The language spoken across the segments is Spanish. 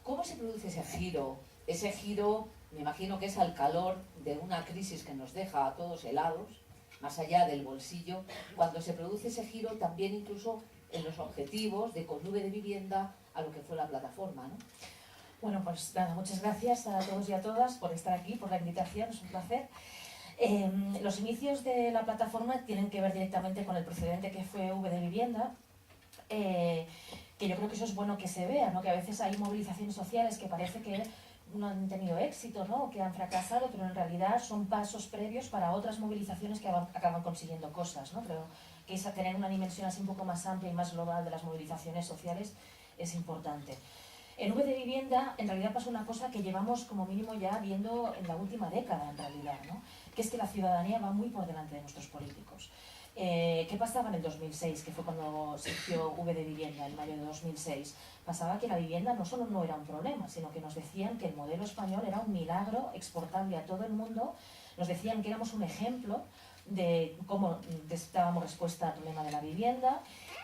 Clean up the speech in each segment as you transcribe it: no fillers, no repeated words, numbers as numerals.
¿Cómo se produce ese giro? Ese giro, me imagino que es al calor de una crisis que nos deja a todos helados, más allá del bolsillo, cuando se produce ese giro también incluso en los objetivos de con Nube de Vivienda a lo que fue la plataforma, ¿no? Bueno, pues nada, muchas gracias a todos y a todas por estar aquí, por la invitación, es un placer. Los inicios de la plataforma tienen que ver directamente con el precedente que fue V de Vivienda, que yo creo que eso es bueno que se vea, ¿no? Que a veces hay movilizaciones sociales que parece que no han tenido éxito, ¿no? Que han fracasado, pero en realidad son pasos previos para otras movilizaciones que acaban consiguiendo cosas, ¿no? Creo que tener una dimensión así un poco más amplia y más global de las movilizaciones sociales es importante. En V de Vivienda, en realidad pasó una cosa que llevamos como mínimo ya viendo en la última década, en realidad, ¿no? Que es que la ciudadanía va muy por delante de nuestros políticos. ¿Qué pasaba en el 2006, que fue cuando surgió V de Vivienda, en mayo de 2006? Pasaba que la vivienda no solo no era un problema, sino que nos decían que el modelo español era un milagro exportable a todo el mundo, nos decían que éramos un ejemplo de cómo dábamos respuesta al problema de la vivienda,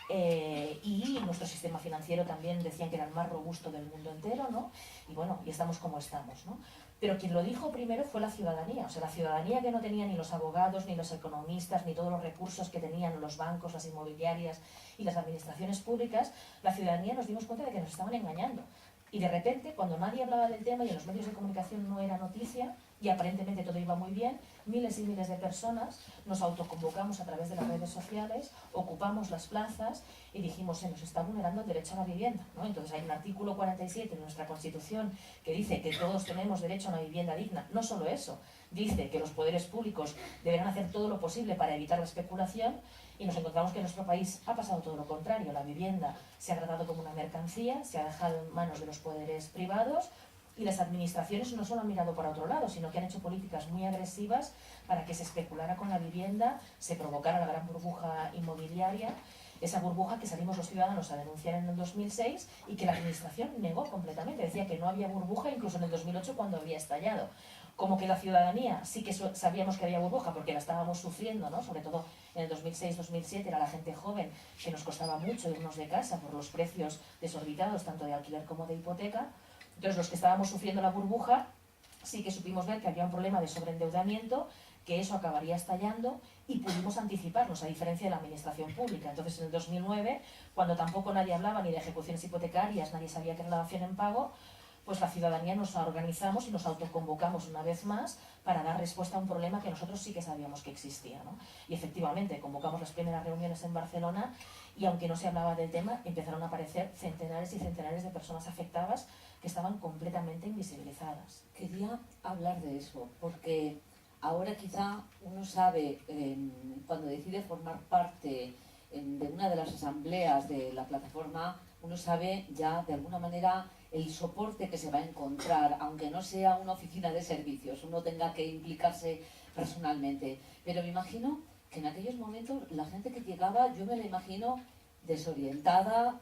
y nuestro sistema financiero también decían que era el más robusto del mundo entero, ¿no? Y bueno, y estamos como estamos, ¿no? Pero quien lo dijo primero fue la ciudadanía, o sea, la ciudadanía que no tenía ni los abogados, ni los economistas, ni todos los recursos que tenían los bancos, las inmobiliarias y las administraciones públicas. La ciudadanía nos dimos cuenta de que nos estaban engañando. Y de repente, cuando nadie hablaba del tema y en los medios de comunicación no era noticia, y aparentemente todo iba muy bien, miles y miles de personas nos autoconvocamos a través de las redes sociales, ocupamos las plazas y dijimos, nos está vulnerando el derecho a la vivienda, ¿no? Entonces hay un artículo 47 de nuestra Constitución que dice que todos tenemos derecho a una vivienda digna. No solo eso, dice que los poderes públicos deberán hacer todo lo posible para evitar la especulación, y nos encontramos que en nuestro país ha pasado todo lo contrario. La vivienda se ha tratado como una mercancía, se ha dejado en manos de los poderes privados, y las administraciones no solo han mirado para otro lado, sino que han hecho políticas muy agresivas para que se especulara con la vivienda, se provocara la gran burbuja inmobiliaria, esa burbuja que salimos los ciudadanos a denunciar en el 2006 y que la administración negó completamente. Decía que no había burbuja incluso en el 2008 cuando había estallado. Como que la ciudadanía sí que sabíamos que había burbuja porque la estábamos sufriendo, ¿no? Sobre todo en el 2006-2007 era la gente joven que nos costaba mucho irnos de casa por los precios desorbitados tanto de alquiler como de hipoteca. Entonces los que estábamos sufriendo la burbuja sí que supimos ver que había un problema de sobreendeudamiento, que eso acabaría estallando, y pudimos anticiparnos, a diferencia de la administración pública. Entonces en el 2009, cuando tampoco nadie hablaba ni de ejecuciones hipotecarias, nadie sabía qué era la dación en pago, pues la ciudadanía nos organizamos y nos autoconvocamos una vez más para dar respuesta a un problema que nosotros sí que sabíamos que existía, ¿no? Y efectivamente convocamos las primeras reuniones en Barcelona, y aunque no se hablaba del tema, empezaron a aparecer centenares y centenares de personas afectadas que estaban completamente invisibilizadas. Quería hablar de eso, porque ahora quizá uno sabe, cuando decide formar parte de una de las asambleas de la plataforma, uno sabe ya de alguna manera el soporte que se va a encontrar, aunque no sea una oficina de servicios, uno tenga que implicarse personalmente. Pero me imagino que en aquellos momentos la gente que llegaba, yo me la imagino desorientada,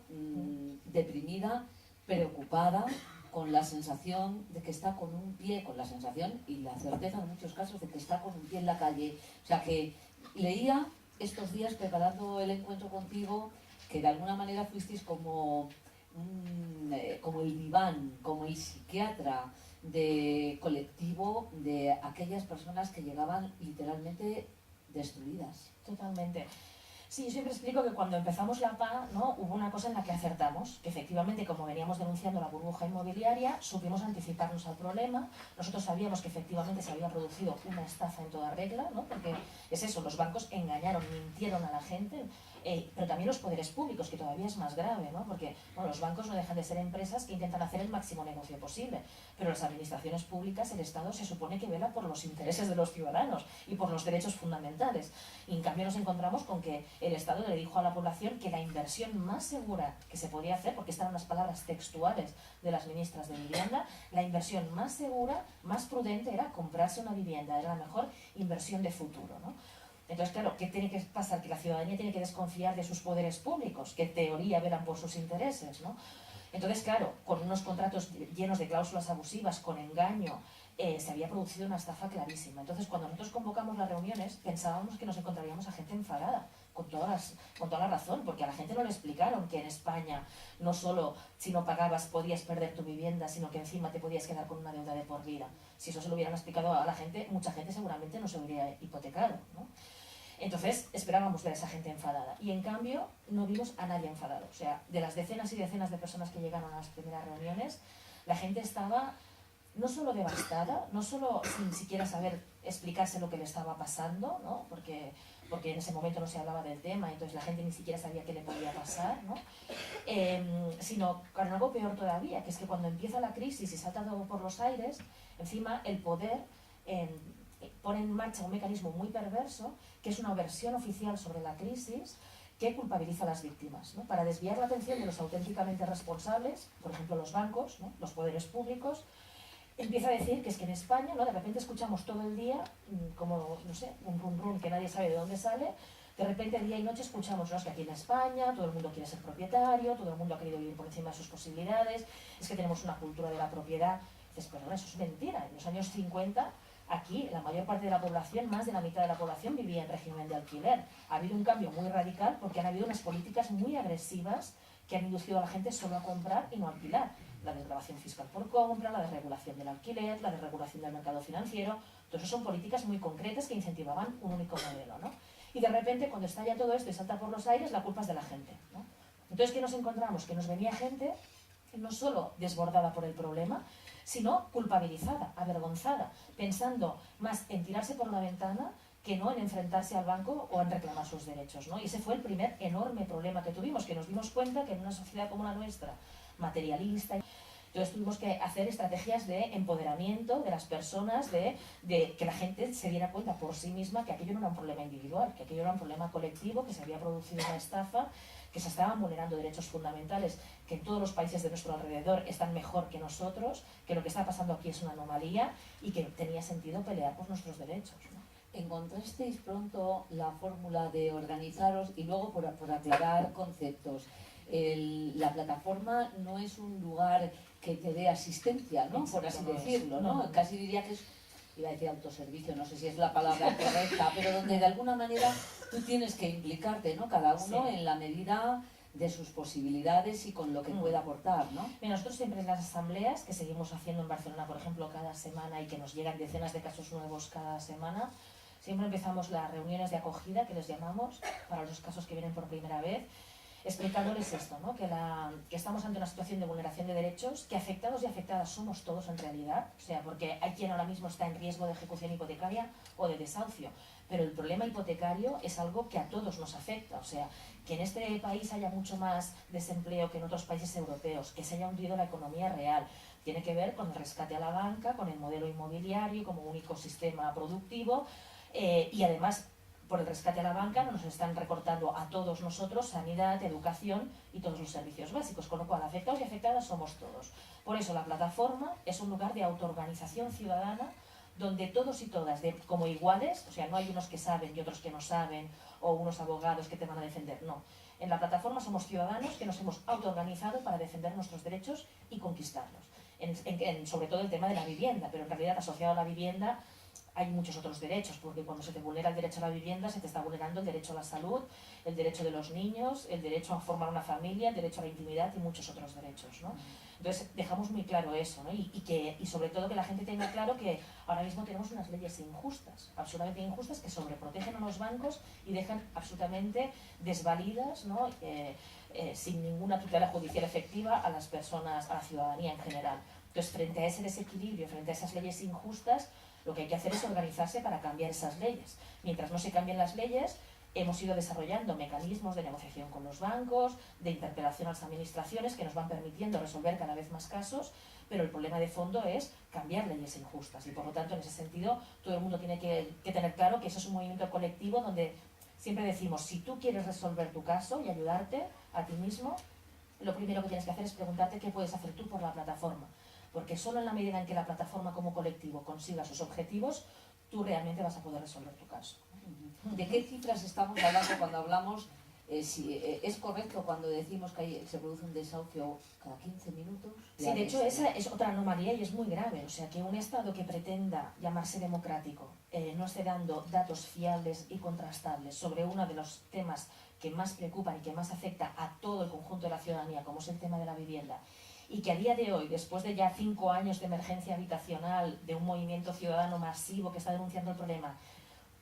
deprimida, preocupada, con la sensación de que está con un pie, con la sensación y la certeza en muchos casos de que está con un pie en la calle. O sea que leía estos días preparando el encuentro contigo que de alguna manera fuisteis como el diván, como el psiquiatra de colectivo de aquellas personas que llegaban literalmente destruidas. Totalmente. Sí, yo siempre explico que cuando empezamos la PA, ¿no?, hubo una cosa en la que acertamos, que efectivamente, como veníamos denunciando la burbuja inmobiliaria, supimos anticiparnos al problema. Nosotros sabíamos que efectivamente se había producido una estafa en toda regla, ¿no?, porque es eso, los bancos engañaron, mintieron a la gente, pero también los poderes públicos, que todavía es más grave, ¿no?, porque bueno, los bancos no dejan de ser empresas que intentan hacer el máximo negocio posible, pero las administraciones públicas, el Estado, se supone que vela por los intereses de los ciudadanos y por los derechos fundamentales. Y en cambio nos encontramos con que el Estado le dijo a la población que la inversión más segura que se podía hacer, porque estas eran las palabras textuales de las ministras de Vivienda, la inversión más segura, más prudente era comprarse una vivienda, era la mejor inversión de futuro, ¿no? Entonces, claro, ¿qué tiene que pasar? Que la ciudadanía tiene que desconfiar de sus poderes públicos, que en teoría velan por sus intereses, ¿no? Entonces, claro, con unos contratos llenos de cláusulas abusivas, con engaño, se había producido una estafa clarísima. Entonces, cuando nosotros convocamos las reuniones, pensábamos que nos encontraríamos a gente enfadada con toda la razón, porque a la gente no le explicaron que en España no solo si no pagabas podías perder tu vivienda, sino que encima te podías quedar con una deuda de por vida. Si eso se lo hubieran explicado a la gente, mucha gente seguramente no se hubiera hipotecado, ¿no? Entonces esperábamos ver a esa gente enfadada y en cambio no vimos a nadie enfadado. O sea, de las decenas y decenas de personas que llegaron a las primeras reuniones, la gente estaba no solo devastada, no solo sin siquiera saber explicarse lo que le estaba pasando, ¿no? porque en ese momento no se hablaba del tema, entonces la gente ni siquiera sabía qué le podía pasar, ¿no? Sino con algo peor todavía, que es que cuando empieza la crisis y salta todo por los aires, encima el poder pone en marcha un mecanismo muy perverso, que es una versión oficial sobre la crisis, que culpabiliza a las víctimas, ¿no? Para desviar la atención de los auténticamente responsables, por ejemplo los bancos, ¿no? Los poderes públicos. Empieza a decir que es que en España, ¿no? De repente escuchamos todo el día, como, no sé, un rum rum que nadie sabe de dónde sale, de repente día y noche escuchamos, ¿no? Es que aquí en España todo el mundo quiere ser propietario, todo el mundo ha querido vivir por encima de sus posibilidades, es que tenemos una cultura de la propiedad. Dices, perdón, eso es mentira. En los años 50, aquí la mayor parte de la población, más de la mitad de la población, vivía en régimen de alquiler. Ha habido un cambio muy radical porque han habido unas políticas muy agresivas que han inducido a la gente solo a comprar y no a alquilar. La desgravación fiscal por compra, la desregulación del alquiler, la desregulación del mercado financiero, todo eso son políticas muy concretas que incentivaban un único modelo, ¿no? Y de repente, cuando estalla todo esto y salta por los aires, la culpa es de la gente, ¿no? Entonces, ¿qué nos encontramos? Que nos venía gente no solo desbordada por el problema, sino culpabilizada, avergonzada, pensando más en tirarse por la ventana que no en enfrentarse al banco o en reclamar sus derechos, ¿no? Y ese fue el primer enorme problema que tuvimos, que nos dimos cuenta que en una sociedad como la nuestra, materialista, entonces tuvimos que hacer estrategias de empoderamiento de las personas, de que la gente se diera cuenta por sí misma que aquello no era un problema individual, que aquello era un problema colectivo, que se había producido una estafa, que se estaban vulnerando derechos fundamentales, que en todos los países de nuestro alrededor están mejor que nosotros, que lo que está pasando aquí es una anomalía y que tenía sentido pelear por nuestros derechos, ¿no? ¿Encontrasteis pronto la fórmula de organizaros? Y luego, por aclarar conceptos, la plataforma no es un lugar que te dé asistencia, ¿no? Por así decirlo, ¿no? Casi diría que es, iba a decir autoservicio, no sé si es la palabra correcta, pero donde de alguna manera tú tienes que implicarte, ¿no? Cada uno en la medida de sus posibilidades y con lo que pueda aportar, ¿no? Mira, nosotros siempre en las asambleas que seguimos haciendo en Barcelona, por ejemplo, cada semana y que nos llegan decenas de casos nuevos cada semana, siempre empezamos las reuniones de acogida, que les llamamos, para los casos que vienen por primera vez, explicándoles esto, ¿no? Que estamos ante una situación de vulneración de derechos, que afectados y afectadas somos todos en realidad, o sea, porque hay quien ahora mismo está en riesgo de ejecución hipotecaria o de desahucio, pero el problema hipotecario es algo que a todos nos afecta, o sea, que en este país haya mucho más desempleo que en otros países europeos, que se haya hundido la economía real, tiene que ver con el rescate a la banca, con el modelo inmobiliario como único sistema productivo, y además por el rescate a la banca nos están recortando a todos nosotros sanidad, educación y todos los servicios básicos, con lo cual afectados y afectadas somos todos. Por eso la plataforma es un lugar de autoorganización ciudadana donde todos y todas, como iguales, o sea, no hay unos que saben y otros que no saben, o unos abogados que te van a defender, no. En la plataforma somos ciudadanos que nos hemos autoorganizado para defender nuestros derechos y conquistarlos. Sobre todo el tema de la vivienda, pero en realidad asociado a la vivienda hay muchos otros derechos, porque cuando se te vulnera el derecho a la vivienda, se te está vulnerando el derecho a la salud, el derecho de los niños, el derecho a formar una familia, el derecho a la intimidad y muchos otros derechos, ¿no? Entonces dejamos muy claro eso, ¿no? Y sobre todo que la gente tenga claro que ahora mismo tenemos unas leyes injustas, absolutamente injustas, que sobreprotegen a los bancos y dejan absolutamente desvalidas, ¿no? Sin ninguna tutela judicial efectiva a las personas, a la ciudadanía en general. Entonces, frente a ese desequilibrio, frente a esas leyes injustas, lo que hay que hacer es organizarse para cambiar esas leyes. Mientras no se cambien las leyes, hemos ido desarrollando mecanismos de negociación con los bancos, de interpelación a las administraciones que nos van permitiendo resolver cada vez más casos, pero el problema de fondo es cambiar leyes injustas y por lo tanto en ese sentido todo el mundo tiene que tener claro que eso es un movimiento colectivo donde siempre decimos, si tú quieres resolver tu caso y ayudarte a ti mismo, lo primero que tienes que hacer es preguntarte qué puedes hacer tú por la plataforma. Porque solo en la medida en que la plataforma como colectivo consiga sus objetivos, tú realmente vas a poder resolver tu caso. ¿De qué cifras estamos hablando cuando hablamos ¿Es correcto cuando decimos que se produce un desahucio cada 15 minutos? Sí, de hecho esa es otra anomalía y es muy grave. O sea, que un Estado que pretenda llamarse democrático no esté dando datos fiables y contrastables sobre uno de los temas que más preocupan y que más afecta a todo el conjunto de la ciudadanía, como es el tema de la vivienda, y que a día de hoy, después de ya 5 años de emergencia habitacional, de un movimiento ciudadano masivo que está denunciando el problema,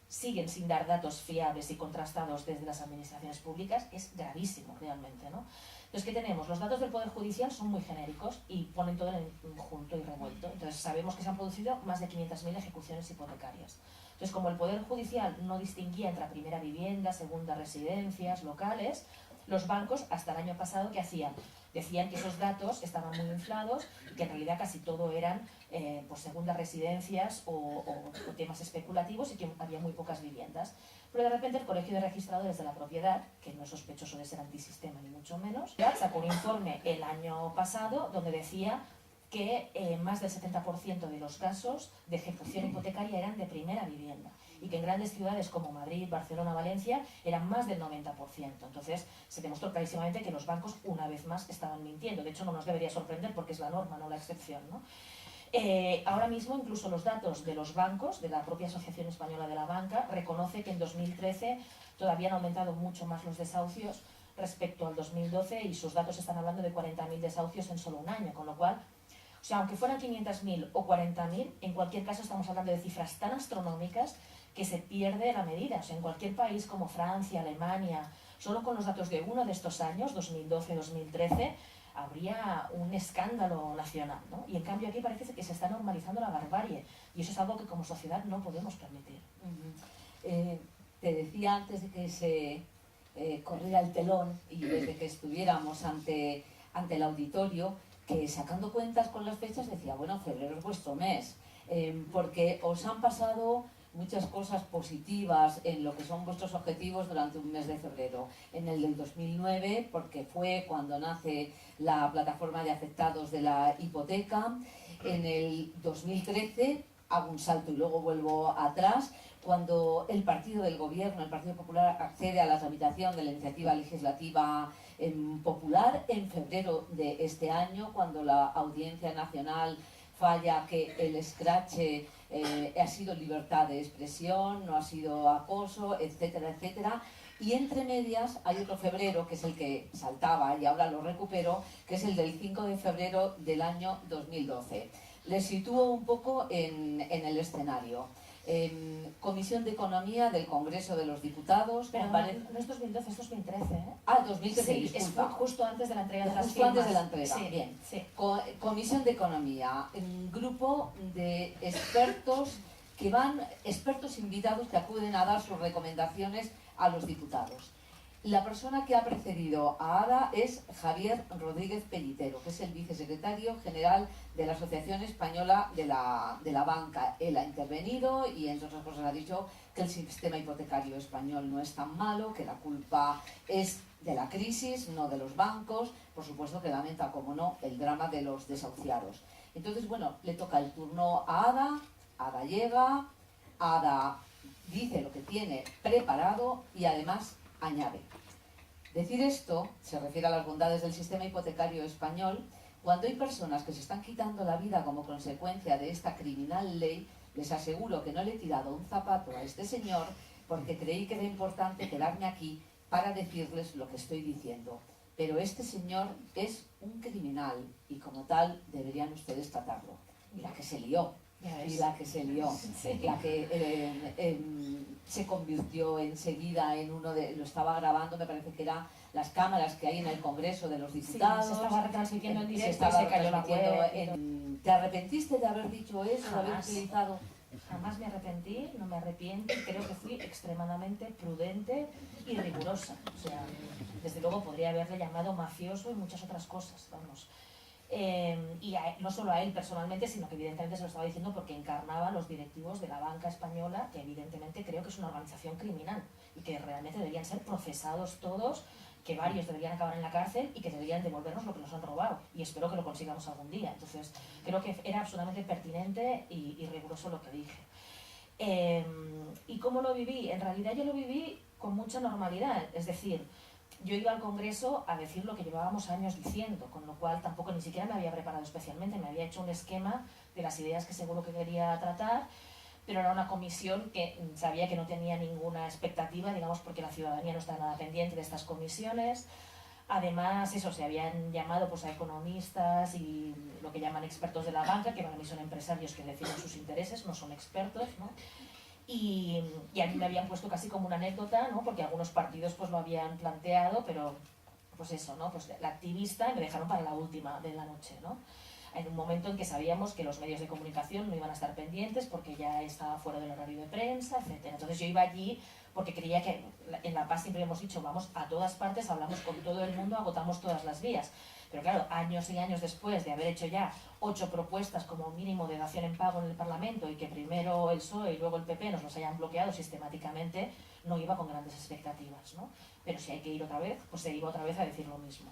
siguen sin dar datos fiables y contrastados desde las administraciones públicas, es gravísimo realmente, ¿no? Entonces, ¿qué tenemos? Los datos del Poder Judicial son muy genéricos y ponen todo en junto y revuelto. Entonces, sabemos que se han producido más de 500.000 ejecuciones hipotecarias. Entonces, como el Poder Judicial no distinguía entre primera vivienda, segunda residencias, locales, los bancos, hasta el año pasado, ¿qué hacían? Decían que esos datos estaban muy inflados y que en realidad casi todo eran pues segundas residencias o temas especulativos y que había muy pocas viviendas. Pero de repente el Colegio de Registradores de la Propiedad, que no es sospechoso de ser antisistema ni mucho menos, sacó un informe el año pasado donde decía que más del 70% de los casos de ejecución hipotecaria eran de primera vivienda y que en grandes ciudades como Madrid, Barcelona, Valencia eran más del 90%. Entonces se demostró clarísimamente que los bancos una vez más estaban mintiendo. De hecho no nos debería sorprender porque es la norma, no la excepción, ¿no? Ahora mismo incluso los datos de los bancos, de la propia Asociación Española de la Banca, reconoce que en 2013 todavía han aumentado mucho más los desahucios respecto al 2012 y sus datos están hablando de 40.000 desahucios en solo un año, con lo cual, o sea, aunque fueran 500.000 o 40.000, en cualquier caso estamos hablando de cifras tan astronómicas que se pierde la medida. O sea, en cualquier país como Francia, Alemania, solo con los datos de uno de estos años, 2012-2013, habría un escándalo nacional, ¿no? Y en cambio aquí parece que se está normalizando la barbarie y eso es algo que como sociedad no podemos permitir. Te decía antes de que se corriera el telón y desde que estuviéramos ante el auditorio, que sacando cuentas con las fechas decía, bueno, febrero es vuestro mes, porque os han pasado muchas cosas positivas en lo que son vuestros objetivos durante un mes de febrero. En el del 2009, porque fue cuando nace la plataforma de afectados de la hipoteca. En el 2013, hago un salto y luego vuelvo atrás, cuando el partido del gobierno, el Partido Popular, accede a la tramitación de la iniciativa legislativa popular en febrero de este año, cuando la Audiencia Nacional falla que el escrache ha sido libertad de expresión, no ha sido acoso, etcétera, etcétera. Y entre medias hay otro febrero, que es el que saltaba y ahora lo recupero, que es el del 5 de febrero del año 2012. Les sitúo un poco en el escenario. Comisión de Economía del Congreso de los Diputados. Pero no es 2012, es 2013, ¿eh? Ah, 2013, sí, disculpa. Es justo antes de la entrega de las justo firmas. Antes de la entrega, sí, bien. Sí. Comisión de Economía, un grupo de expertos expertos invitados que acuden a dar sus recomendaciones a los diputados. La persona que ha precedido a Ada es Javier Rodríguez Pellitero, que es el vicesecretario general de la Asociación Española de la Banca. Él ha intervenido y, entre otras cosas, ha dicho que el sistema hipotecario español no es tan malo, que la culpa es de la crisis, no de los bancos. Por supuesto que lamenta, como no, el drama de los desahuciados. Entonces, bueno, le toca el turno a Ada. Ada llega, Ada dice lo que tiene preparado y además añade. Decir esto se refiere a las bondades del sistema hipotecario español. Cuando hay personas que se están quitando la vida como consecuencia de esta criminal ley, les aseguro que no le he tirado un zapato a este señor porque creí que era importante quedarme aquí para decirles lo que estoy diciendo. Pero este señor es un criminal y como tal deberían ustedes tratarlo. Y la que se lió. Y la que se lió, sí. La que se convirtió enseguida en uno de... Lo estaba grabando, me parece que eran las cámaras que hay en el Congreso de los Diputados. Sí, se estaba retransmitiendo en directo y se cayó la web. ¿Te arrepentiste de haber dicho eso, de haber utilizado...? Jamás me arrepentí, no me arrepiento y creo que fui extremadamente prudente y rigurosa. O sea, desde luego podría haberle llamado mafioso y muchas otras cosas, vamos. Y no solo a él personalmente, sino que evidentemente se lo estaba diciendo porque encarnaba a los directivos de la banca española, que evidentemente creo que es una organización criminal y que realmente deberían ser procesados todos, que varios deberían acabar en la cárcel y que deberían devolvernos lo que nos han robado. Y espero que lo consigamos algún día. Entonces, creo que era absolutamente pertinente y riguroso lo que dije. ¿Y cómo lo viví? En realidad yo lo viví con mucha normalidad. Es decir, yo iba al Congreso a decir lo que llevábamos años diciendo, con lo cual tampoco ni siquiera me había preparado especialmente, me había hecho un esquema de las ideas que seguro que quería tratar, pero era una comisión que sabía que no tenía ninguna expectativa, digamos, porque la ciudadanía no está nada pendiente de estas comisiones. Además, eso, se habían llamado pues, a economistas y lo que llaman expertos de la banca, que para mí son empresarios que defienden sus intereses, no son expertos, ¿no? Y a mí me habían puesto casi como una anécdota, ¿no? Porque algunos partidos pues lo habían planteado, pero pues eso, ¿no? Pues la activista me dejaron para la última de la noche, ¿no? En un momento en que sabíamos que los medios de comunicación no iban a estar pendientes porque ya estaba fuera del horario de prensa, etc. Entonces yo iba allí porque creía que en La Paz siempre hemos dicho, vamos a todas partes, hablamos con todo el mundo, agotamos todas las vías. Pero claro, años y años después de haber hecho ya 8 propuestas como mínimo de dación en pago en el Parlamento y que primero el PSOE y luego el PP nos los hayan bloqueado sistemáticamente, no iba con grandes expectativas, ¿no? Pero si hay que ir otra vez, pues se iba otra vez a decir lo mismo.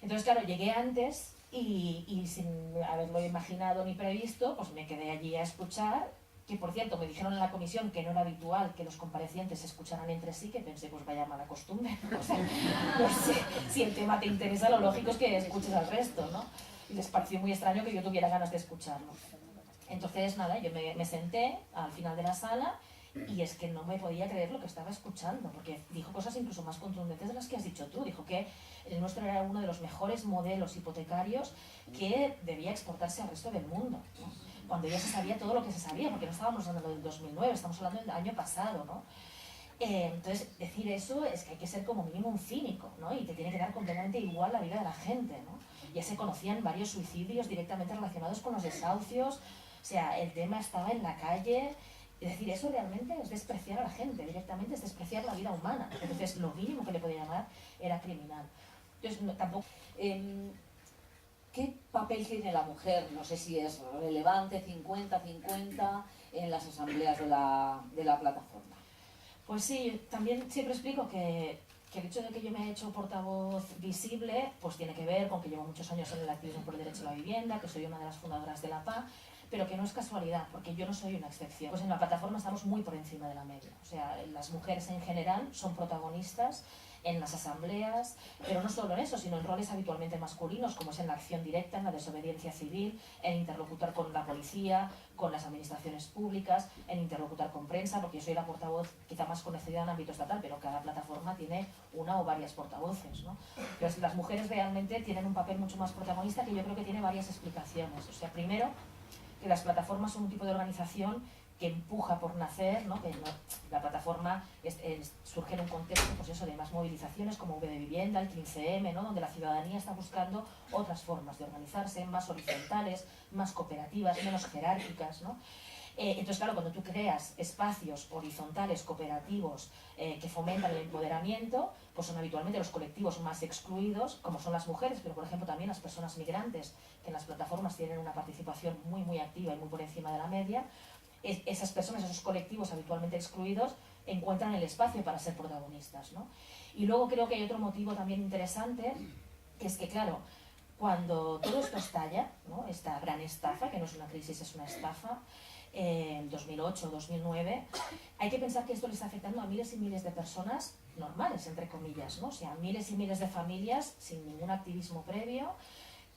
Entonces, claro, llegué antes y sin haberlo imaginado ni previsto, pues me quedé allí a escuchar, que por cierto me dijeron en la comisión que no era habitual que los comparecientes se escucharan entre sí, que pensé, pues vaya mala costumbre, o sea, no sé, si el tema te interesa, lo lógico es que escuches al resto, ¿no? Y les pareció muy extraño que yo tuviera ganas de escucharlo. Entonces, nada, yo me senté al final de la sala y es que no me podía creer lo que estaba escuchando, porque dijo cosas incluso más contundentes de las que has dicho tú. Dijo que el nuestro era uno de los mejores modelos hipotecarios que debía exportarse al resto del mundo, ¿no? Cuando ya se sabía todo lo que se sabía, porque no estábamos hablando del 2009, estamos hablando del año pasado, ¿no? Entonces, decir eso es que hay que ser como mínimo un cínico, ¿no? Y te tiene que dar completamente igual la vida de la gente, ¿no? Ya se conocían varios suicidios directamente relacionados con los desahucios, o sea, el tema estaba en la calle. Es decir, eso realmente es despreciar a la gente, directamente es despreciar la vida humana. Entonces, lo mínimo que le podía llamar era criminal. Entonces, no, tampoco... ¿Qué papel tiene la mujer? No sé si es relevante, 50-50, en las asambleas de la plataforma. Pues sí, también siempre explico que el hecho de que yo me haya hecho portavoz visible, pues tiene que ver con que llevo muchos años en el activismo por el derecho a la vivienda, que soy una de las fundadoras de la PA, pero que no es casualidad, porque yo no soy una excepción. Pues en la plataforma estamos muy por encima de la media. O sea, las mujeres en general son protagonistas en las asambleas, pero no solo en eso, sino en roles habitualmente masculinos, como es en la acción directa, en la desobediencia civil, en interlocutar con la policía, con las administraciones públicas, en interlocutar con prensa, porque yo soy la portavoz quizá más conocida en ámbito estatal, pero cada plataforma tiene una o varias portavoces, ¿no? Entonces, las mujeres realmente tienen un papel mucho más protagonista que yo creo que tiene varias explicaciones. O sea, primero, que las plataformas son un tipo de organización que empuja por nacer, ¿no? Que la plataforma surge en un contexto pues eso, de más movilizaciones como V de Vivienda, el 15M, ¿no? Donde la ciudadanía está buscando otras formas de organizarse, más horizontales, más cooperativas, menos jerárquicas, ¿no? Entonces, claro, cuando tú creas espacios horizontales, cooperativos, que fomentan el empoderamiento, pues son habitualmente los colectivos más excluidos, como son las mujeres, pero por ejemplo también las personas migrantes, que en las plataformas tienen una participación muy, muy activa y muy por encima de la media. Esas personas, esos colectivos habitualmente excluidos, encuentran el espacio para ser protagonistas, ¿no? Y luego creo que hay otro motivo también interesante, que es que, claro, cuando todo esto estalla, ¿no? Esta gran estafa, que no es una crisis, es una estafa, en 2008 2009, hay que pensar que esto le está afectando a miles y miles de personas normales, entre comillas, ¿no? O sea, miles y miles de familias sin ningún activismo previo,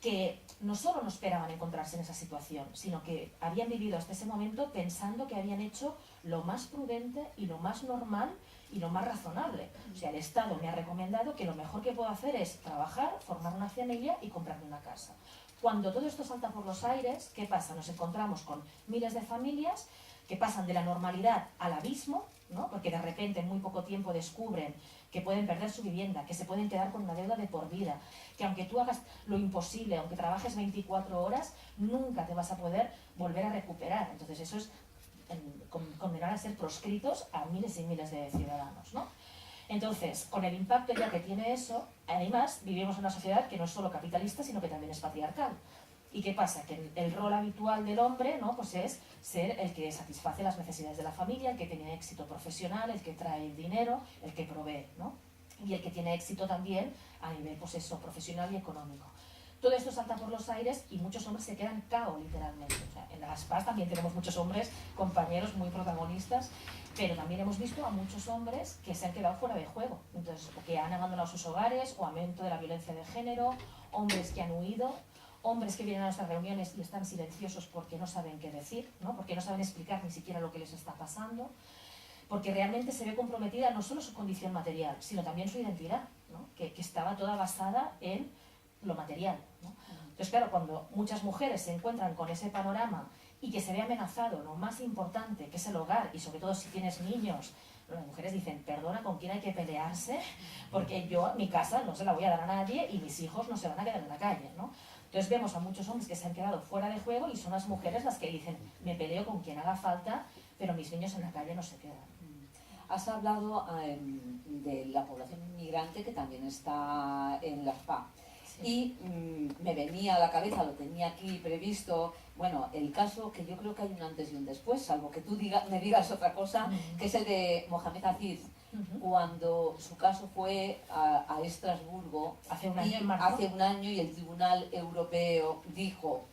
que no solo no esperaban encontrarse en esa situación, sino que habían vivido hasta ese momento pensando que habían hecho lo más prudente y lo más normal y lo más razonable. O sea, el Estado me ha recomendado que lo mejor que puedo hacer es trabajar, formar una familia y comprarme una casa. Cuando todo esto salta por los aires, ¿qué pasa? Nos encontramos con miles de familias que pasan de la normalidad al abismo, ¿no? Porque de repente en muy poco tiempo descubren que pueden perder su vivienda, que se pueden quedar con una deuda de por vida, que aunque tú hagas lo imposible, aunque trabajes 24 horas, nunca te vas a poder volver a recuperar. Entonces eso es condenar a ser proscritos a miles y miles de ciudadanos, ¿no? Entonces, con el impacto ya que tiene eso, además vivimos en una sociedad que no es solo capitalista, sino que también es patriarcal. ¿Y qué pasa? Que el rol habitual del hombre, ¿no? Pues es ser el que satisface las necesidades de la familia, el que tiene éxito profesional, el que trae el dinero, el que provee, ¿no? Y el que tiene éxito también a nivel pues eso, profesional y económico. Todo esto salta por los aires y muchos hombres se quedan cao, literalmente. O sea, en las PAS también tenemos muchos hombres, compañeros muy protagonistas, pero también hemos visto a muchos hombres que se han quedado fuera de juego. Entonces, o que han abandonado sus hogares, o aumento de la violencia de género, hombres que han huido, hombres que vienen a nuestras reuniones y están silenciosos porque no saben qué decir, ¿no? Porque no saben explicar ni siquiera lo que les está pasando, porque realmente se ve comprometida no solo su condición material, sino también su identidad, ¿no? que estaba toda basada en lo material, ¿no? Entonces, claro, cuando muchas mujeres se encuentran con ese panorama y que se ve amenazado lo más importante, que es el hogar, y sobre todo si tienes niños, las mujeres dicen, perdona, ¿con quién hay que pelearse? Porque yo mi casa no se la voy a dar a nadie y mis hijos no se van a quedar en la calle, ¿no? Entonces vemos a muchos hombres que se han quedado fuera de juego y son las mujeres las que dicen, me peleo con quien haga falta, pero mis niños en la calle no se quedan. Has hablado de la población inmigrante que también está en la SPA. Sí. Y me venía a la cabeza, lo tenía aquí previsto, bueno, el caso que yo creo que hay un antes y un después, salvo que tú me digas otra cosa, que es el de Mohamed Aziz, cuando su caso fue a Estrasburgo hace un año, hace un año, y el Tribunal Europeo dijo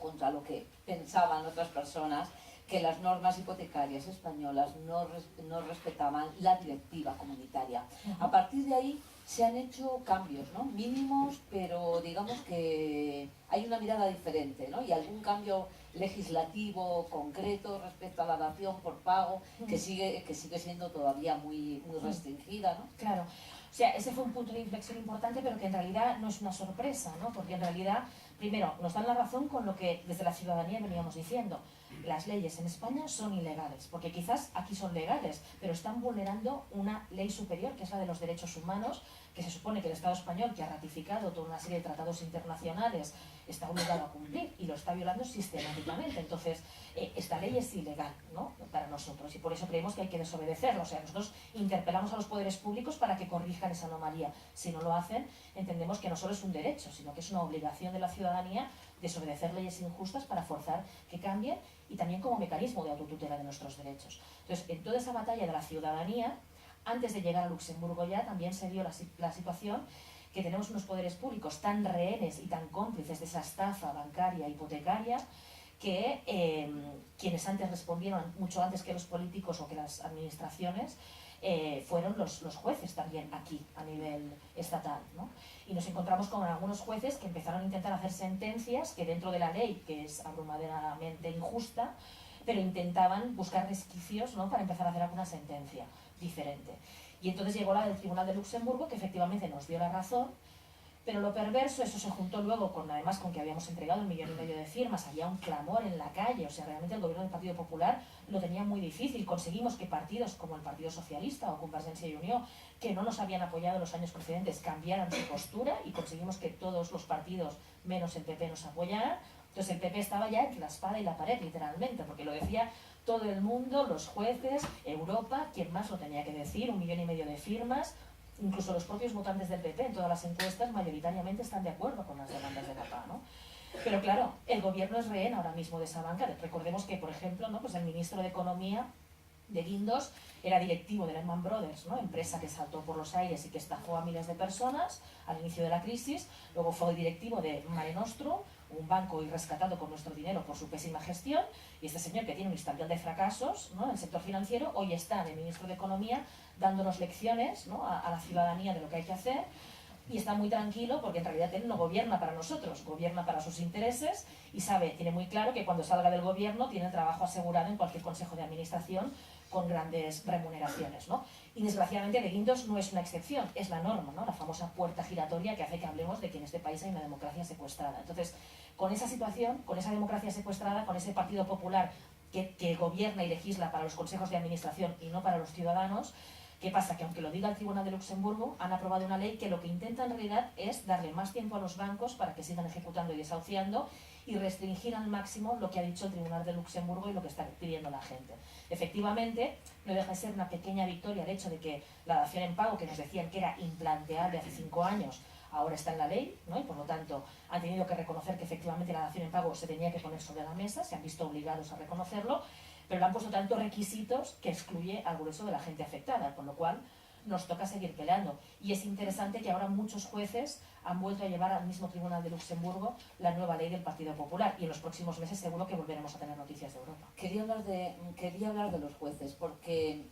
contra lo que pensaban otras personas, que las normas hipotecarias españolas no respetaban la directiva comunitaria. A partir de ahí se han hecho cambios, ¿no? Mínimos, pero digamos que hay una mirada diferente, ¿no? Y algún cambio legislativo concreto respecto a la dación por pago que sigue siendo todavía muy restringida, ¿no? Claro. O sea, ese fue un punto de inflexión importante, pero que en realidad no es una sorpresa, ¿no? Porque en realidad, primero, nos dan la razón con lo que desde la ciudadanía veníamos diciendo. Las leyes en España son ilegales, porque quizás aquí son legales, pero están vulnerando una ley superior, que es la de los derechos humanos, que se supone que el Estado español, que ha ratificado toda una serie de tratados internacionales, está obligado a cumplir y lo está violando sistemáticamente. Entonces, esta ley es ilegal, ¿no? Para nosotros, y por eso creemos que hay que desobedecerla. O sea, nosotros interpelamos a los poderes públicos para que corrijan esa anomalía. Si no lo hacen, entendemos que no solo es un derecho, sino que es una obligación de la ciudadanía desobedecer leyes injustas para forzar que cambien, y también como mecanismo de autotutela de nuestros derechos. Entonces, en toda esa batalla de la ciudadanía, antes de llegar a Luxemburgo ya también se dio la situación que tenemos unos poderes públicos tan rehenes y tan cómplices de esa estafa bancaria, hipotecaria, que quienes antes respondieron, mucho antes que los políticos o que las administraciones, fueron los jueces también aquí, a nivel estatal, ¿no? Y nos encontramos con algunos jueces que empezaron a intentar hacer sentencias que dentro de la ley, que es abrumadoramente injusta, pero intentaban buscar resquicios, ¿no?, para empezar a hacer alguna sentencia diferente. Y entonces llegó la del Tribunal de Luxemburgo, que efectivamente nos dio la razón, pero lo perverso, eso se juntó luego con, además, con que habíamos entregado 1,5 millones de firmas, había un clamor en la calle, o sea, realmente el gobierno del Partido Popular lo tenía muy difícil. Conseguimos que partidos como el Partido Socialista o Convergencia y Unió, que no nos habían apoyado en los años precedentes, cambiaran su postura, y conseguimos que todos los partidos, menos el PP, nos apoyaran. Entonces el PP estaba ya entre la espada y la pared, literalmente, porque lo decía todo el mundo, los jueces, Europa, quien más lo tenía que decir, 1,5 millones de firmas. Incluso los propios votantes del PP en todas las encuestas mayoritariamente están de acuerdo con las demandas de la PA, ¿no? Pero claro, el gobierno es rehén ahora mismo de esa banca. Recordemos que, por ejemplo, ¿no?, pues el ministro de Economía de Guindos era directivo de Lehman Brothers, ¿no?, empresa que saltó por los aires y que estafó a miles de personas al inicio de la crisis. Luego fue directivo de Mare Nostrum, un banco hoy rescatado con nuestro dinero por su pésima gestión, y este señor, que tiene un historial de fracasos, ¿no?, en el sector financiero, hoy está de ministro de Economía dándonos lecciones, ¿no?, a la ciudadanía de lo que hay que hacer, y está muy tranquilo porque en realidad él no gobierna para nosotros, gobierna para sus intereses, y tiene muy claro que cuando salga del gobierno tiene trabajo asegurado en cualquier consejo de administración con grandes remuneraciones, ¿no? Y desgraciadamente de Guindos no es una excepción, es la norma, ¿no?, la famosa puerta giratoria que hace que hablemos de que en este país hay una democracia secuestrada. Entonces, con esa situación, con esa democracia secuestrada, con ese Partido Popular que gobierna y legisla para los consejos de administración y no para los ciudadanos, ¿qué pasa? Que aunque lo diga el Tribunal de Luxemburgo, han aprobado una ley que lo que intenta en realidad es darle más tiempo a los bancos para que sigan ejecutando y desahuciando, y restringir al máximo lo que ha dicho el Tribunal de Luxemburgo y lo que está pidiendo la gente. Efectivamente, no deja de ser una pequeña victoria el hecho de que la dación en pago, que nos decían que era implanteable hace 5 años, ahora está en la ley, ¿no? Y por lo tanto han tenido que reconocer que efectivamente la dación en pago se tenía que poner sobre la mesa, se han visto obligados a reconocerlo, pero le han puesto tantos requisitos que excluye al grueso de la gente afectada, con lo cual nos toca seguir peleando. Y es interesante que ahora muchos jueces han vuelto a llevar al mismo Tribunal de Luxemburgo la nueva ley del Partido Popular, y en los próximos meses seguro que volveremos a tener noticias de Europa. Quería hablar de los jueces, porque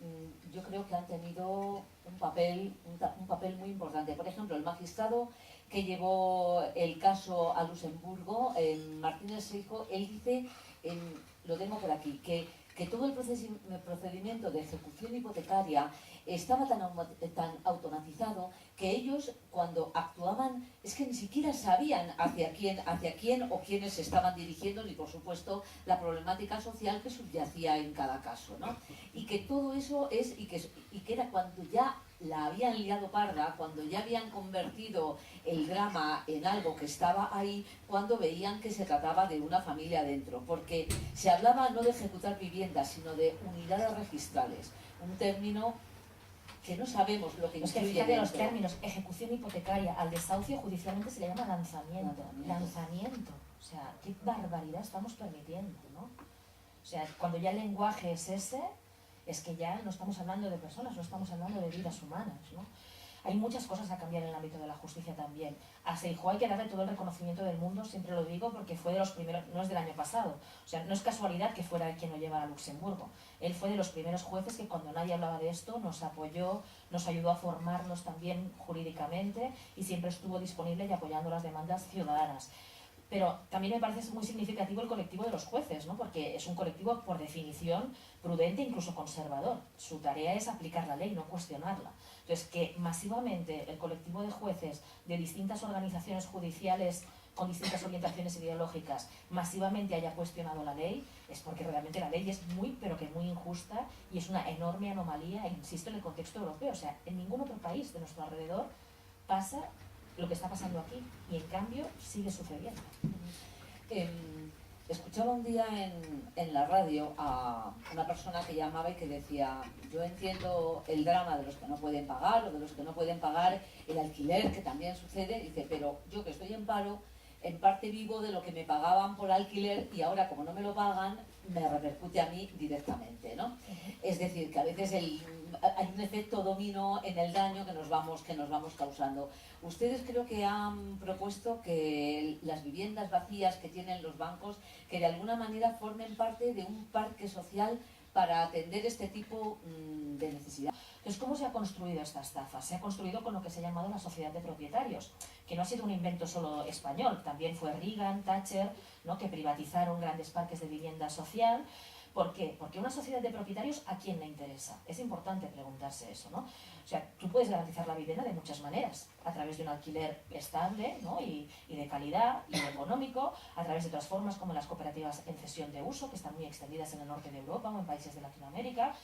yo creo que han tenido un papel muy importante. Por ejemplo, el magistrado que llevó el caso a Luxemburgo, Martínez Seijo, él dice, lo tengo por aquí, que todo el procedimiento de ejecución hipotecaria estaba tan automatizado que ellos, cuando actuaban, es que ni siquiera sabían hacia quién o quiénes se estaban dirigiendo, ni por supuesto la problemática social que subyacía en cada caso, ¿no? Y que todo eso y que era cuando ya la habían liado parda, cuando ya habían convertido el drama en algo que estaba ahí, cuando veían que se trataba de una familia dentro, porque se hablaba no de ejecutar viviendas, sino de unidades registrales, un término que no sabemos lo que incluye. Es que fíjate los términos, ejecución hipotecaria, al desahucio judicialmente se le llama lanzamiento. Lanzamiento. O sea, qué barbaridad estamos permitiendo, ¿no? O sea, cuando ya el lenguaje es ese, es que ya no estamos hablando de personas, no estamos hablando de vidas humanas, ¿no? Hay muchas cosas a cambiar en el ámbito de la justicia también. A Seijo hay que darle todo el reconocimiento del mundo, siempre lo digo, porque fue de los primeros, no es del año pasado. O sea, no es casualidad que fuera él quien lo lleva a Luxemburgo. Él fue de los primeros jueces que cuando nadie hablaba de esto nos apoyó, nos ayudó a formarnos también jurídicamente y siempre estuvo disponible y apoyando las demandas ciudadanas. Pero también me parece muy significativo el colectivo de los jueces, ¿no? Porque es un colectivo, por definición, prudente e incluso conservador. Su tarea es aplicar la ley, no cuestionarla. Entonces, que masivamente el colectivo de jueces de distintas organizaciones judiciales con distintas orientaciones ideológicas masivamente haya cuestionado la ley, es porque realmente la ley es muy, pero que muy injusta y es una enorme anomalía, insisto, en el contexto europeo. O sea, en ningún otro país de nuestro alrededor pasa lo que está pasando aquí, y en cambio sigue sucediendo. Escuchaba un día en la radio a una persona que llamaba y que decía: yo entiendo el drama de los que no pueden pagar o de los que no pueden pagar el alquiler, que también sucede, dice, pero yo que estoy en paro, en parte vivo de lo que me pagaban por alquiler y ahora como no me lo pagan, me repercute a mí directamente, ¿no? Es decir, que a veces hay un efecto dominó en el daño que nos vamos causando. Ustedes creo que han propuesto que las viviendas vacías que tienen los bancos, que de alguna manera formen parte de un parque social para atender este tipo de necesidad. Entonces, ¿cómo se ha construido esta estafa? Se ha construido con lo que se ha llamado la sociedad de propietarios, que no ha sido un invento solo español, también fue Reagan, Thatcher, ¿no?, que privatizaron grandes parques de vivienda social. ¿Por qué? Porque una sociedad de propietarios, ¿a quién le interesa? Es importante preguntarse eso, ¿no? O sea, tú puedes garantizar la vivienda de muchas maneras, a través de un alquiler estable, ¿no?, y de calidad y económico, a través de otras formas como las cooperativas en cesión de uso, que están muy extendidas en el norte de Europa o en países de Latinoamérica,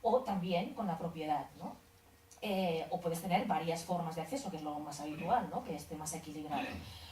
o también con la propiedad, ¿no? O puedes tener varias formas de acceso, que es lo más habitual, ¿no?, que esté más equilibrado.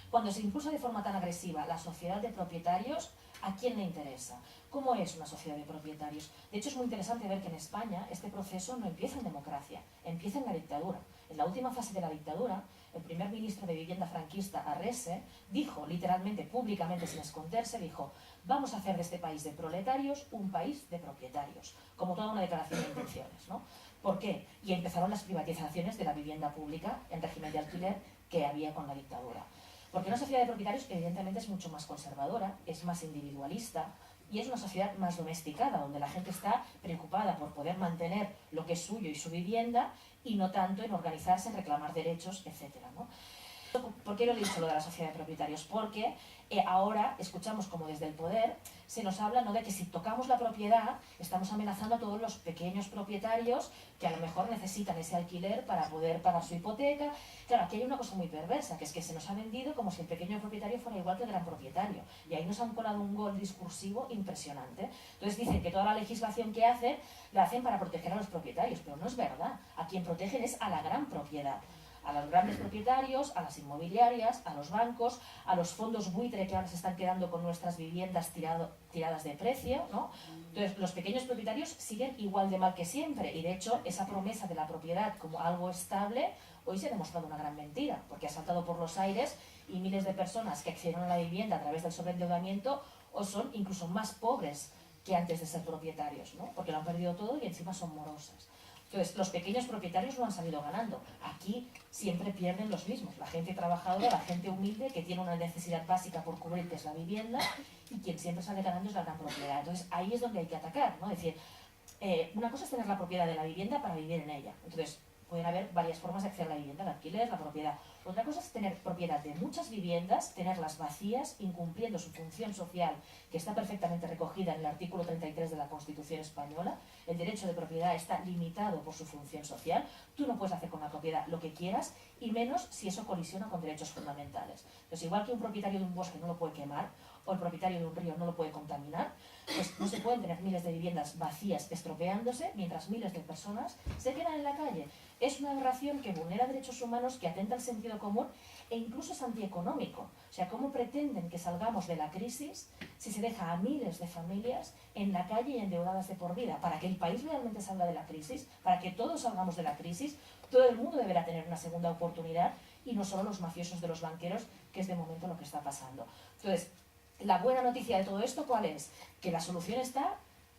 Cuando se impulsa de forma tan agresiva la sociedad de propietarios, ¿a quién le interesa? ¿Cómo es una sociedad de propietarios? De hecho, es muy interesante ver que en España este proceso no empieza en democracia, empieza en la dictadura. En la última fase de la dictadura, el primer ministro de Vivienda franquista, Arrese, dijo literalmente, públicamente, sin esconderse, dijo: vamos a hacer de este país de proletarios un país de propietarios, como toda una declaración de intenciones, ¿no? ¿Por qué? Y empezaron las privatizaciones de la vivienda pública en régimen de alquiler que había con la dictadura. Porque una sociedad de propietarios evidentemente es mucho más conservadora, es más individualista y es una sociedad más domesticada, donde la gente está preocupada por poder mantener lo que es suyo y su vivienda y no tanto en organizarse, en reclamar derechos, etc., ¿no? ¿Por qué lo he dicho lo de la sociedad de propietarios? Porque ahora escuchamos como desde el poder se nos habla, ¿no?, de que si tocamos la propiedad estamos amenazando a todos los pequeños propietarios que a lo mejor necesitan ese alquiler para poder pagar su hipoteca. Claro, aquí hay una cosa muy perversa, que es que se nos ha vendido como si el pequeño propietario fuera igual que el gran propietario. Y ahí nos han colado un gol discursivo impresionante. Entonces dicen que toda la legislación que hacen, la hacen para proteger a los propietarios, pero no es verdad. A quien protegen es a la gran propiedad, a los grandes propietarios, a las inmobiliarias, a los bancos, a los fondos buitre que ahora se están quedando con nuestras viviendas tiradas de precio, ¿no? Entonces, los pequeños propietarios siguen igual de mal que siempre, y de hecho esa promesa de la propiedad como algo estable hoy se ha demostrado una gran mentira, porque ha saltado por los aires y miles de personas que accedieron a la vivienda a través del sobreendeudamiento o son incluso más pobres que antes de ser propietarios, ¿no?, porque lo han perdido todo y encima son morosas. Entonces, los pequeños propietarios no han salido ganando. Aquí siempre pierden los mismos. La gente trabajadora, la gente humilde, que tiene una necesidad básica por cubrir, que es la vivienda, y quien siempre sale ganando es la gran propiedad. Entonces, ahí es donde hay que atacar, ¿no? Es decir, una cosa es tener la propiedad de la vivienda para vivir en ella. Entonces, pueden haber varias formas de acceder a la vivienda, el alquiler, la propiedad. Otra cosa es tener propiedad de muchas viviendas, tenerlas vacías, incumpliendo su función social, que está perfectamente recogida en el artículo 33 de la Constitución española. El derecho de propiedad está limitado por su función social. Tú no puedes hacer con la propiedad lo que quieras, y menos si eso colisiona con derechos fundamentales. Entonces, igual que un propietario de un bosque no lo puede quemar, o el propietario de un río no lo puede contaminar, pues no se pueden tener miles de viviendas vacías estropeándose mientras miles de personas se quedan en la calle. Es una aberración que vulnera derechos humanos, que atenta al sentido común e incluso es antieconómico. O sea, ¿cómo pretenden que salgamos de la crisis si se deja a miles de familias en la calle y endeudadas de por vida? Para que el país realmente salga de la crisis, para que todos salgamos de la crisis, todo el mundo deberá tener una segunda oportunidad y no solo los mafiosos de los banqueros, que es de momento lo que está pasando. Entonces, la buena noticia de todo esto, ¿cuál es? Que la solución está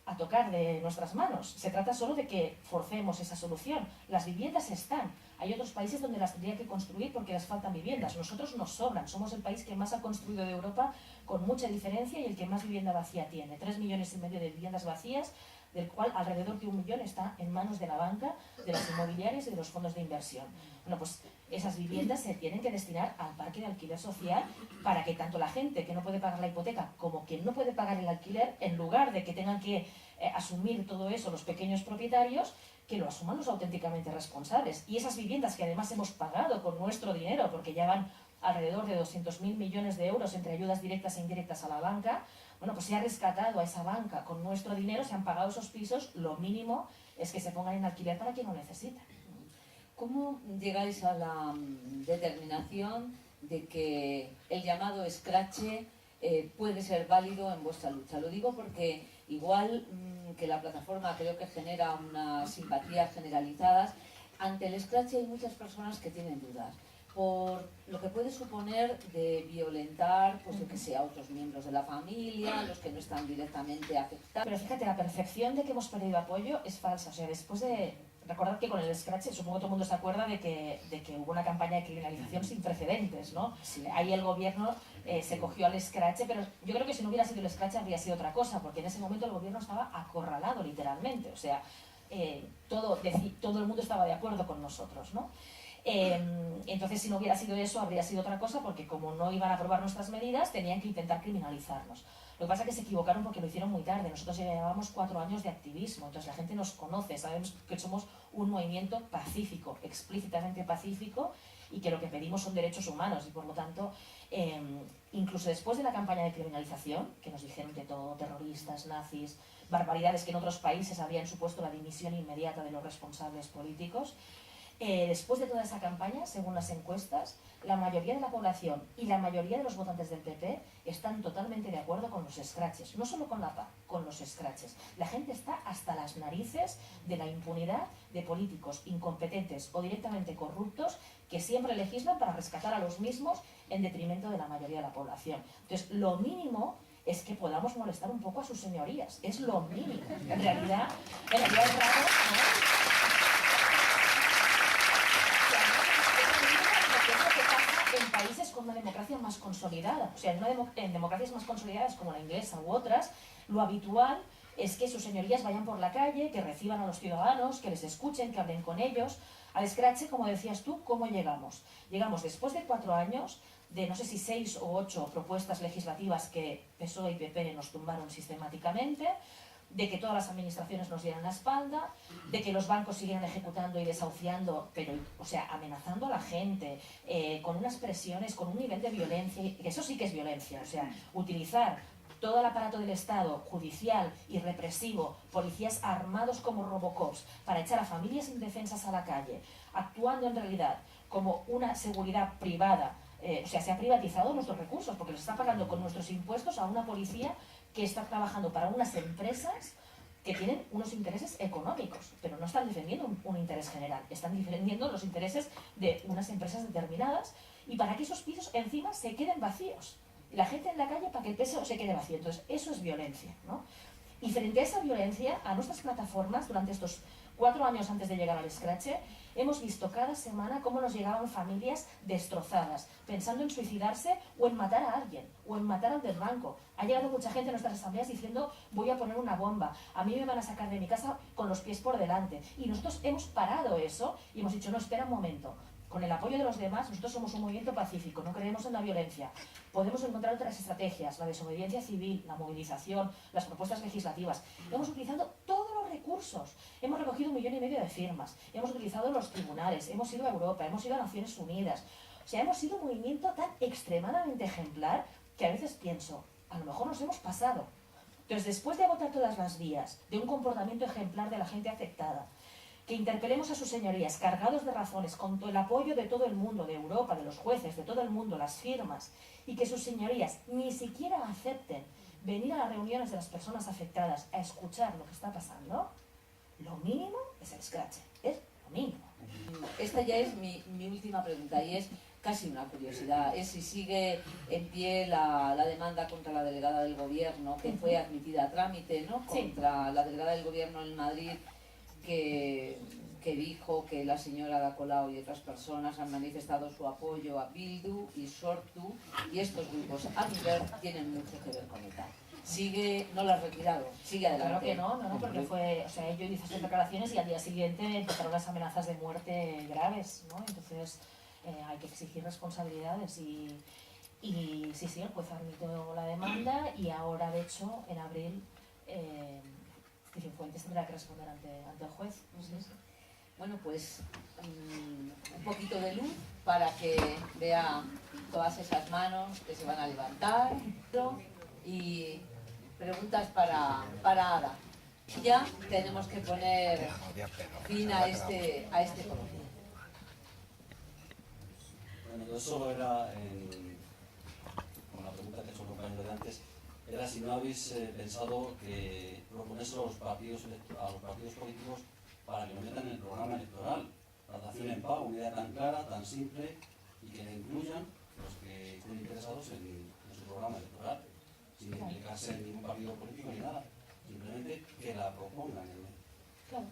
a tocar de nuestras manos. Se trata solo de que forcemos esa solución. Las viviendas están. Hay otros países donde las tendría que construir porque les faltan viviendas. Nosotros nos sobran. Somos el país que más ha construido de Europa con mucha diferencia y el que más vivienda vacía tiene. 3,5 millones de viviendas vacías, del cual alrededor de 1 millón está en manos de la banca, de las inmobiliarias y de los fondos de inversión. Bueno, pues esas viviendas se tienen que destinar al parque de alquiler social para que tanto la gente que no puede pagar la hipoteca como quien no puede pagar el alquiler, en lugar de que tengan que asumir todo eso los pequeños propietarios, que lo asuman los auténticamente responsables. Y esas viviendas que además hemos pagado con nuestro dinero, porque ya van alrededor de 200.000 millones de euros entre ayudas directas e indirectas a la banca, bueno, pues se ha rescatado a esa banca con nuestro dinero, se han pagado esos pisos, lo mínimo es que se pongan en alquiler para quien lo necesita. ¿Cómo llegáis a la determinación de que el llamado escrache puede ser válido en vuestra lucha? Lo digo porque igual que la plataforma creo que genera unas simpatías generalizadas, ante el escrache hay muchas personas que tienen dudas por lo que puede suponer de violentar, pues yo que sé, a otros miembros de la familia, los que no están directamente afectados. Pero fíjate, la percepción de que hemos perdido apoyo es falsa. O sea, después de... Recordad que con el scratch, supongo que todo el mundo se acuerda de que hubo una campaña de criminalización sin precedentes, ¿no? Sí. Ahí el gobierno se cogió al scratch, pero yo creo que si no hubiera sido el scratch habría sido otra cosa, porque en ese momento el gobierno estaba acorralado literalmente. O sea, todo el mundo estaba de acuerdo con nosotros, ¿no? Entonces, si no hubiera sido eso, habría sido otra cosa, porque como no iban a aprobar nuestras medidas, tenían que intentar criminalizarnos. Lo que pasa es que se equivocaron porque lo hicieron muy tarde. Nosotros ya llevábamos 4 años de activismo, entonces la gente nos conoce, sabemos que somos un movimiento pacífico, explícitamente pacífico, y que lo que pedimos son derechos humanos, y por lo tanto, incluso después de la campaña de criminalización, que nos dijeron de todo, terroristas, nazis, barbaridades que en otros países habrían supuesto la dimisión inmediata de los responsables políticos, después de toda esa campaña, según las encuestas, la mayoría de la población y la mayoría de los votantes del PP están totalmente de acuerdo con los scratches, no solo con la PA, con los scratches. La gente está hasta las narices de la impunidad de políticos incompetentes o directamente corruptos que siempre legislan para rescatar a los mismos en detrimento de la mayoría de la población. Entonces, lo mínimo es que podamos molestar un poco a sus señorías, es lo mínimo. En realidad es raro, ¿no? En países con una democracia más consolidada, o sea, en democracias más consolidadas como la inglesa u otras, lo habitual es que sus señorías vayan por la calle, que reciban a los ciudadanos, que les escuchen, que hablen con ellos. Al scratch, como decías tú, ¿cómo llegamos? Llegamos después de 4 años de no sé si 6 o 8 propuestas legislativas que PSOE y PP nos tumbaron sistemáticamente, de que todas las administraciones nos dieran la espalda, de que los bancos siguieran ejecutando y desahuciando, pero, o sea, amenazando a la gente, con unas presiones, con un nivel de violencia, que eso sí que es violencia, o sea, utilizar todo el aparato del Estado, judicial y represivo, policías armados como Robocops, para echar a familias indefensas a la calle, actuando en realidad como una seguridad privada, o sea, se ha privatizado nuestros recursos, porque los está pagando con nuestros impuestos a una policía que está trabajando para unas empresas que tienen unos intereses económicos, pero no están defendiendo un interés general, están defendiendo los intereses de unas empresas determinadas, y para que esos pisos encima se queden vacíos. La gente en la calle para que el piso se quede vacío. Entonces, eso es violencia, ¿no? Y frente a esa violencia, a nuestras plataformas, durante estos 4 años antes de llegar al Scratch, hemos visto cada semana cómo nos llegaban familias destrozadas, pensando en suicidarse o en matar a alguien, o en matar al del banco. Ha llegado mucha gente a nuestras asambleas diciendo voy a poner una bomba, a mí me van a sacar de mi casa con los pies por delante. Y nosotros hemos parado eso y hemos dicho, no, espera un momento. Con el apoyo de los demás, nosotros somos un movimiento pacífico, no creemos en la violencia. Podemos encontrar otras estrategias, la desobediencia civil, la movilización, las propuestas legislativas. Hemos utilizado todos los recursos. Hemos recogido 1,5 millones de firmas, hemos utilizado los tribunales, hemos ido a Europa, hemos ido a Naciones Unidas. O sea, hemos sido un movimiento tan extremadamente ejemplar que a veces pienso, a lo mejor nos hemos pasado. Entonces, después de agotar todas las vías de un comportamiento ejemplar de la gente afectada, que interpelemos a sus señorías, cargados de razones, con el apoyo de todo el mundo, de Europa, de los jueces, de todo el mundo, las firmas, y que sus señorías ni siquiera acepten venir a las reuniones de las personas afectadas a escuchar lo que está pasando, lo mínimo es el Scratch, es lo mínimo. Esta ya es mi última pregunta y es casi una curiosidad, es si sigue en pie la demanda contra la delegada del gobierno, que fue admitida a trámite, ¿no? Contra la delegada del gobierno en Madrid, que dijo que la señora Ada Colau y otras personas han manifestado su apoyo a Bildu y Sortu, y estos grupos a mi ver tienen mucho que ver con ETA. Sigue, no la has retirado, sigue adelante. Claro que no, porque fue, o sea, yo hice estas declaraciones y al día siguiente empezaron las amenazas de muerte graves, ¿no? Entonces hay que exigir responsabilidades y sí, el juez admitió la demanda y ahora, de hecho, en abril Cifuentes tendrá que responder ante el juez. Sí. Bueno, pues un poquito de luz para que vea todas esas manos que se van a levantar y preguntas para Ada. Ya tenemos que poner fin a este coloquio. Bueno, yo solo era, con la pregunta que ha hecho el compañero de antes, era si no habéis pensado que proponérselo a los partidos políticos para que lo metan en el programa electoral. La nación en paz, una idea tan clara, tan simple y que incluyan los que estén interesados en su programa electoral, sin implicarse en ningún partido político ni nada, simplemente que la propongan. Claro.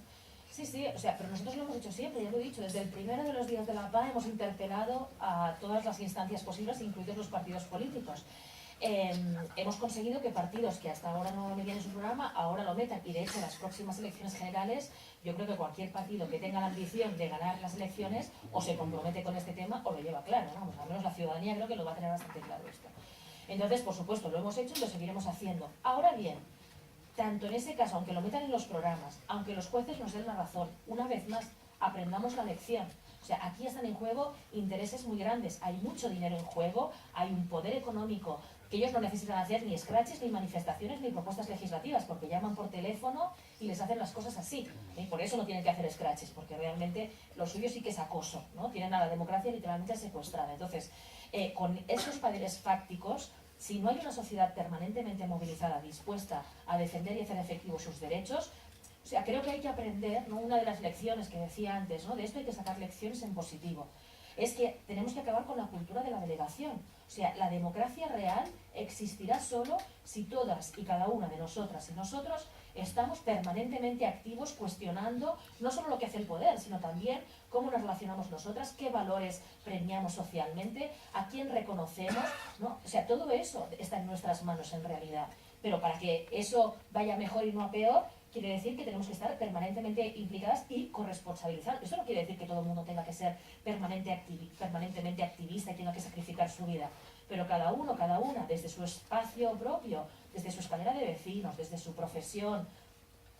Sí, o sea, pero nosotros lo hemos hecho siempre, ya lo he dicho, desde el primero de los días de la paz hemos interpelado a todas las instancias posibles, incluidos los partidos políticos. Hemos conseguido que partidos que hasta ahora no metían en su programa, ahora lo metan. Y de hecho, en las próximas elecciones generales, yo creo que cualquier partido que tenga la ambición de ganar las elecciones o se compromete con este tema o lo lleva claro, ¿no? Al menos la ciudadanía creo que lo va a tener bastante claro esto. Entonces, por supuesto, lo hemos hecho y lo seguiremos haciendo. Ahora bien, tanto en ese caso, aunque lo metan en los programas, aunque los jueces nos den la razón, una vez más, aprendamos la lección. O sea, aquí están en juego intereses muy grandes, hay mucho dinero en juego, hay un poder económico que ellos no necesitan hacer ni scratches, ni manifestaciones, ni propuestas legislativas, porque llaman por teléfono y les hacen las cosas así. Y por eso no tienen que hacer scratches, porque realmente lo suyo sí que es acoso, ¿no? Tienen a la democracia literalmente secuestrada. Entonces, con esos poderes fácticos, si no hay una sociedad permanentemente movilizada, dispuesta a defender y hacer efectivos sus derechos, o sea, creo que hay que aprender, ¿no? Una de las lecciones que decía antes, ¿no? De esto hay que sacar lecciones en positivo. Es que tenemos que acabar con la cultura de la delegación. O sea, la democracia real existirá solo si todas y cada una de nosotras y nosotros estamos permanentemente activos cuestionando no solo lo que hace el poder, sino también cómo nos relacionamos nosotras, qué valores premiamos socialmente, a quién reconocemos, ¿no? O sea, todo eso está en nuestras manos en realidad. Pero para que eso vaya mejor y no a peor, quiere decir que tenemos que estar permanentemente implicadas y corresponsabilizar. Esto no quiere decir que todo el mundo tenga que ser permanentemente activista y tenga que sacrificar su vida. Pero cada uno, cada una, desde su espacio propio, desde su escalera de vecinos, desde su profesión,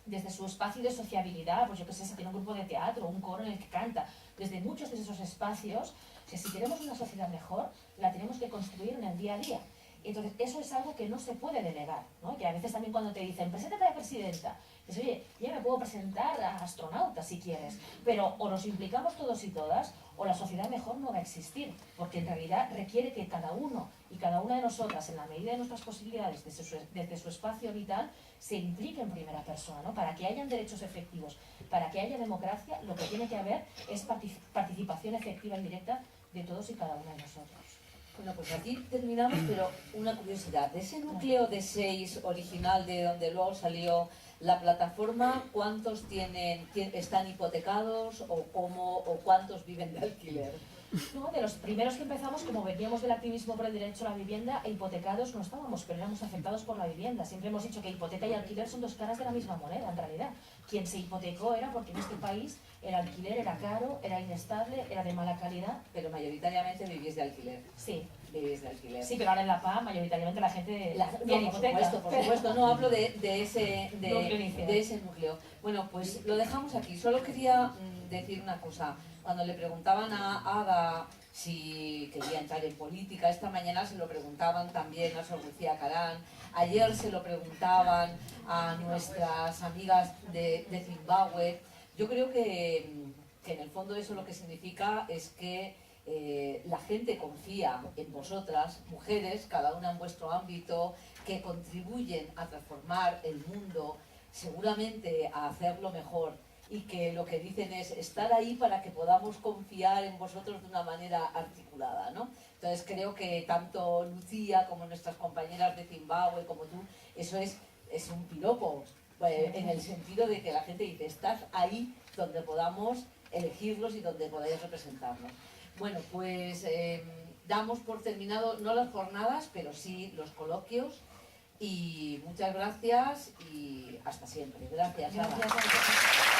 desde su espacio de sociabilidad, pues yo qué sé, si tiene un grupo de teatro, un coro en el que canta, desde muchos de esos espacios, o sea, si queremos una sociedad mejor, la tenemos que construir en el día a día. Entonces, eso es algo que no se puede delegar, ¿no? Que a veces también cuando te dicen, preséntate a presidenta, dices, oye, ya me puedo presentar a astronauta si quieres, pero o nos implicamos todos y todas, o la sociedad mejor no va a existir, porque en realidad requiere que cada uno y cada una de nosotras, en la medida de nuestras posibilidades, desde su espacio vital, se implique en primera persona, ¿no? Para que hayan derechos efectivos, para que haya democracia, lo que tiene que haber es participación efectiva y directa de todos y cada una de nosotros. Bueno, pues aquí terminamos, pero una curiosidad. De ese núcleo de 6 original, de donde luego salió La plataforma, ¿cuántos están hipotecados o cuántos viven de alquiler? No, de los primeros que empezamos, como veníamos del activismo por el derecho a la vivienda, hipotecados no estábamos, pero éramos afectados por la vivienda. Siempre hemos dicho que hipoteca y alquiler son dos caras de la misma moneda, en realidad. Quien se hipotecó era porque en este país el alquiler era caro, era inestable, era de mala calidad. Pero mayoritariamente vivís de alquiler. Sí. Vivís de alquiler. Sí, pero ahora en La Paz mayoritariamente la gente tiene hipoteca. Por supuesto, no hablo de ese núcleo. Bueno, pues lo dejamos aquí. Solo quería decir una cosa. Cuando le preguntaban a Ada si quería entrar en política, esta mañana se lo preguntaban también a Sor Lucía Carán, ayer se lo preguntaban a nuestras amigas de Zimbabue. Yo creo que en el fondo eso lo que significa es que la gente confía en vosotras, mujeres, cada una en vuestro ámbito, que contribuyen a transformar el mundo, seguramente a hacerlo mejor, y que lo que dicen es estar ahí para que podamos confiar en vosotros de una manera articulada, ¿no? Entonces creo que tanto Lucía como nuestras compañeras de Zimbabue, como tú, eso es un piropo, en el sentido de que la gente dice, estás ahí donde podamos elegirlos y donde podáis representarnos. Bueno, pues damos por terminado, no las jornadas, pero sí los coloquios, y muchas gracias y hasta siempre. Gracias, Ana. Gracias a vosotros.